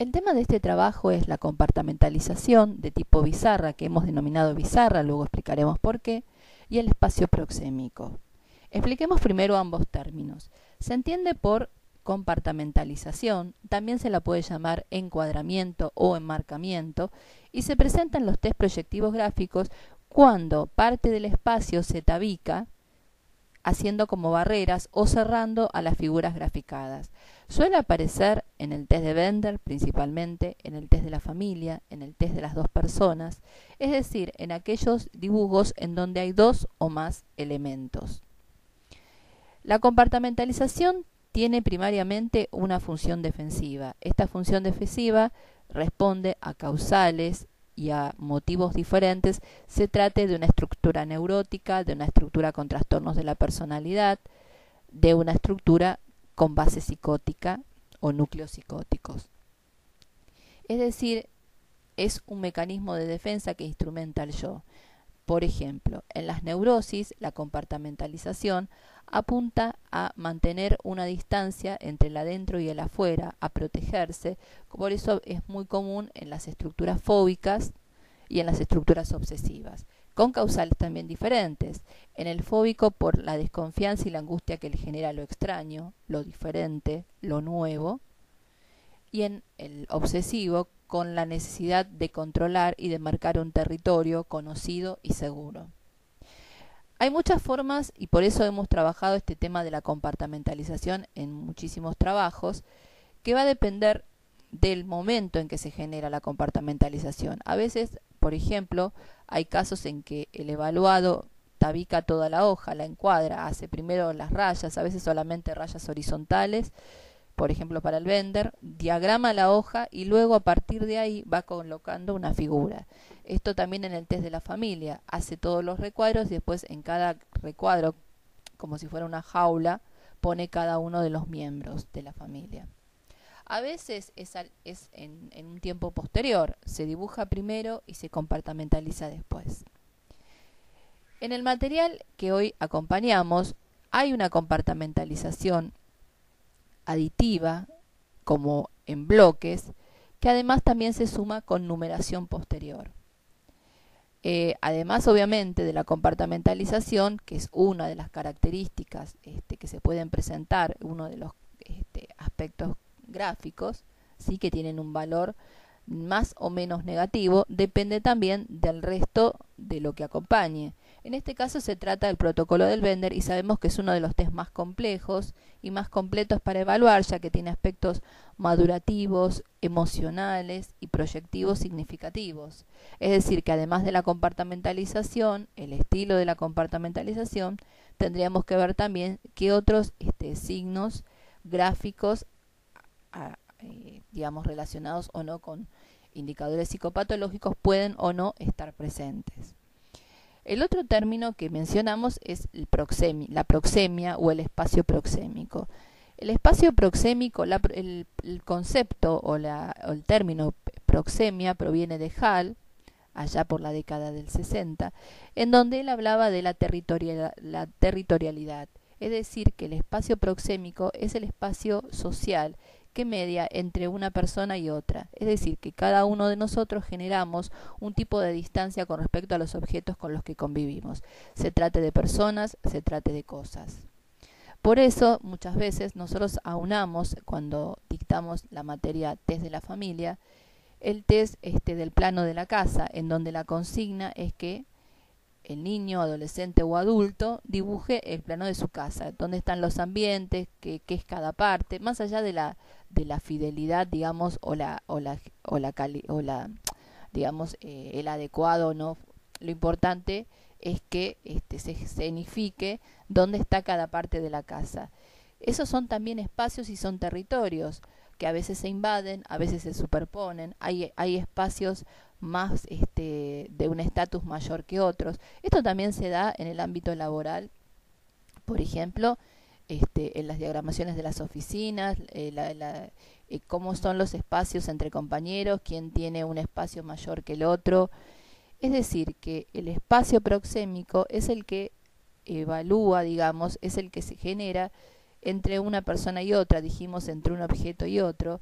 El tema de este trabajo es la compartimentalización de tipo bizarra, que hemos denominado bizarra, luego explicaremos por qué, y el espacio proxémico. Expliquemos primero ambos términos. Se entiende por compartimentalización, también se la puede llamar encuadramiento o enmarcamiento, y se presenta en los test proyectivos gráficos cuando parte del espacio se tabica, haciendo como barreras o cerrando a las figuras graficadas. Suele aparecer en el test de Bender, principalmente en el test de la familia, en el test de las dos personas, es decir, en aquellos dibujos en donde hay dos o más elementos. La compartimentalización tiene primariamente una función defensiva. Esta función defensiva responde a causales y a motivos diferentes, se trate de una estructura neurótica, de una estructura con trastornos de la personalidad, de una estructura con base psicótica o núcleos psicóticos. Es decir, es un mecanismo de defensa que instrumenta el yo. Por ejemplo, en las neurosis, la compartimentalización apunta a mantener una distancia entre el adentro y el afuera, a protegerse. Por eso es muy común en las estructuras fóbicas y en las estructuras obsesivas, con causales también diferentes. En el fóbico, por la desconfianza y la angustia que le genera lo extraño, lo diferente, lo nuevo, y en el obsesivo, con la necesidad de controlar y de marcar un territorio conocido y seguro. Hay muchas formas y por eso hemos trabajado este tema de la compartimentalización en muchísimos trabajos, que va a depender del momento en que se genera la compartimentalización. A veces, por ejemplo, hay casos en que el evaluado tabica toda la hoja, la encuadra, hace primero las rayas, a veces solamente rayas horizontales, por ejemplo para el Bender, diagrama la hoja y luego a partir de ahí va colocando una figura. Esto también en el test de la familia, hace todos los recuadros y después en cada recuadro, como si fuera una jaula, pone cada uno de los miembros de la familia. A veces es en un tiempo posterior, se dibuja primero y se compartimentaliza después. En el material que hoy acompañamos hay una compartimentalización aditiva, como en bloques, que además también se suma con numeración posterior. Además, obviamente, de la compartimentalización, que es una de las características que se pueden presentar, uno de los aspectos gráficos, sí, que tienen un valor más o menos negativo, depende también del resto de lo que acompañe. En este caso se trata del protocolo del Bender y sabemos que es uno de los test más complejos y más completos para evaluar, ya que tiene aspectos madurativos, emocionales y proyectivos significativos. Es decir, que además de la compartimentalización, el estilo de la compartimentalización, tendríamos que ver también qué otros signos gráficos digamos relacionados o no con indicadores psicopatológicos pueden o no estar presentes. El otro término que mencionamos es la proxemia o el espacio proxémico. El espacio proxémico, el concepto o el término proxemia proviene de Hall, allá por la década del 60, en donde él hablaba de la territorialidad, es decir, que el espacio proxémico es el espacio social que media entre una persona y otra, es decir, que cada uno de nosotros generamos un tipo de distancia con respecto a los objetos con los que convivimos, se trate de personas, se trate de cosas. Por eso, muchas veces nosotros aunamos, cuando dictamos la materia test de la familia, el test del plano de la casa, en donde la consigna es que el niño, adolescente o adulto dibuje el plano de su casa, dónde están los ambientes, qué es cada parte, más allá de la fidelidad, digamos, digamos, el adecuado, ¿no? Lo importante es que se escenifique dónde está cada parte de la casa. Esos son también espacios y son territorios que a veces se invaden, a veces se superponen, hay espacios más de un estatus mayor que otros. Esto también se da en el ámbito laboral, por ejemplo, en las diagramaciones de las oficinas, cómo son los espacios entre compañeros, quién tiene un espacio mayor que el otro. Es decir, que el espacio proxémico es el que evalúa, digamos, es el que se genera entre una persona y otra, dijimos entre un objeto y otro,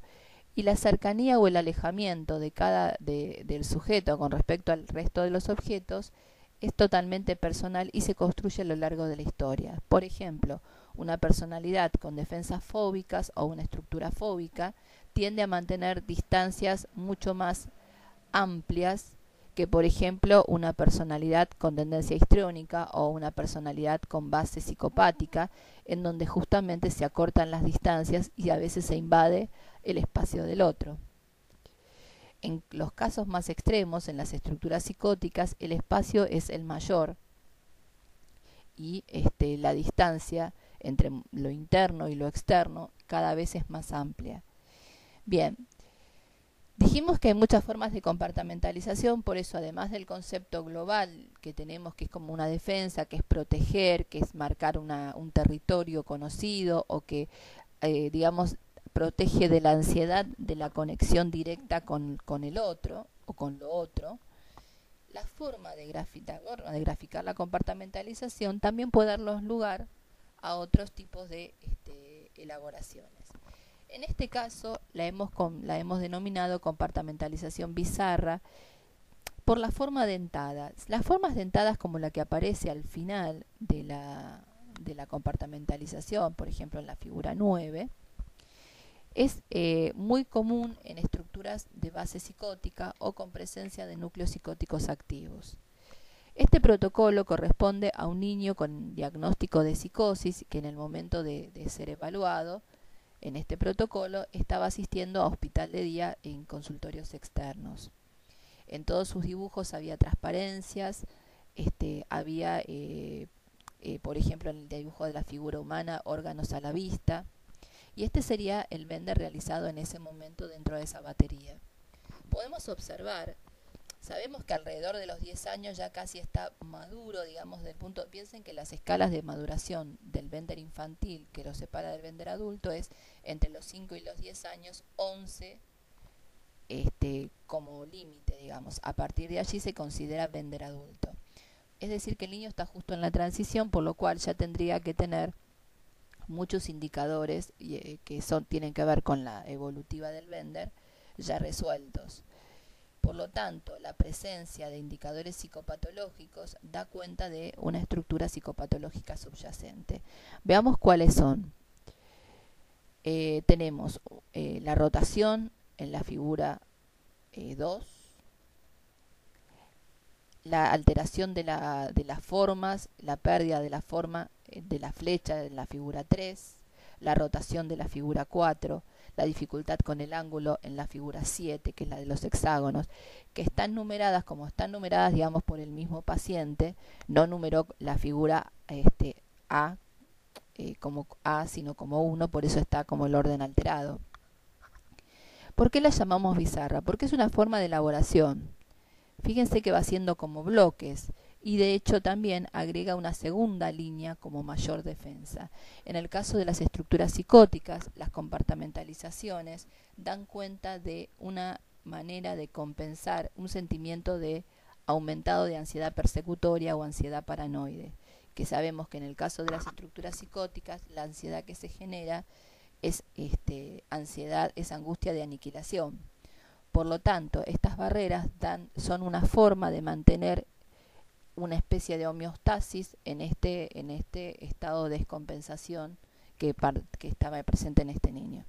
y la cercanía o el alejamiento del sujeto con respecto al resto de los objetos es totalmente personal y se construye a lo largo de la historia. Por ejemplo, una personalidad con defensas fóbicas o una estructura fóbica tiende a mantener distancias mucho más amplias que, por ejemplo, una personalidad con tendencia histriónica o una personalidad con base psicopática, en donde justamente se acortan las distancias y a veces se invade el espacio del otro. En los casos más extremos, en las estructuras psicóticas, el espacio es el mayor y la distancia entre lo interno y lo externo cada vez es más amplia. Bien, dijimos que hay muchas formas de compartimentalización, por eso además del concepto global que tenemos, que es como una defensa, que es proteger, que es marcar un territorio conocido o que, digamos, protege de la ansiedad de la conexión directa con el otro o con lo otro, la forma de graficar la compartimentalización también puede darnos lugar a otros tipos de elaboraciones. En este caso la hemos denominado compartimentalización bizarra por la forma dentada. Las formas dentadas como la que aparece al final de la compartimentalización, por ejemplo en la figura 9, es muy común en estructuras de base psicótica o con presencia de núcleos psicóticos activos. Este protocolo corresponde a un niño con diagnóstico de psicosis que en el momento de ser evaluado en este protocolo estaba asistiendo a hospital de día en consultorios externos. En todos sus dibujos había transparencias, había, por ejemplo, en el dibujo de la figura humana, órganos a la vista, y este sería el Bender realizado en ese momento dentro de esa batería. Podemos observar, sabemos que alrededor de los 10 años ya casi está maduro, digamos, del punto, piensen que las escalas de maduración del Bender infantil que lo separa del Bender adulto es entre los 5 y los 10 años, 11 como límite, digamos. A partir de allí se considera Bender adulto. Es decir, que el niño está justo en la transición, por lo cual ya tendría que tener muchos indicadores que tienen que ver con la evolutiva del Bender ya resueltos. Por lo tanto, la presencia de indicadores psicopatológicos da cuenta de una estructura psicopatológica subyacente. Veamos cuáles son. Tenemos la rotación en la figura 2, la alteración de las formas, la pérdida de la forma de la flecha en la figura 3, la rotación de la figura 4, la dificultad con el ángulo en la figura 7, que es la de los hexágonos, que están numeradas como están numeradas, digamos, por el mismo paciente. No numeró la figura A como A, sino como 1, por eso está como el orden alterado. ¿Por qué la llamamos bizarra? Porque es una forma de elaboración. Fíjense que va haciendo como bloques y de hecho también agrega una segunda línea como mayor defensa. En el caso de las estructuras psicóticas, las compartimentalizaciones dan cuenta de una manera de compensar un sentimiento de aumentado de ansiedad persecutoria o ansiedad paranoide, que sabemos que en el caso de las estructuras psicóticas la ansiedad que se genera es ansiedad, es angustia de aniquilación. Por lo tanto, estas barreras son una forma de mantener una especie de homeostasis en este estado de descompensación que estaba presente en este niño.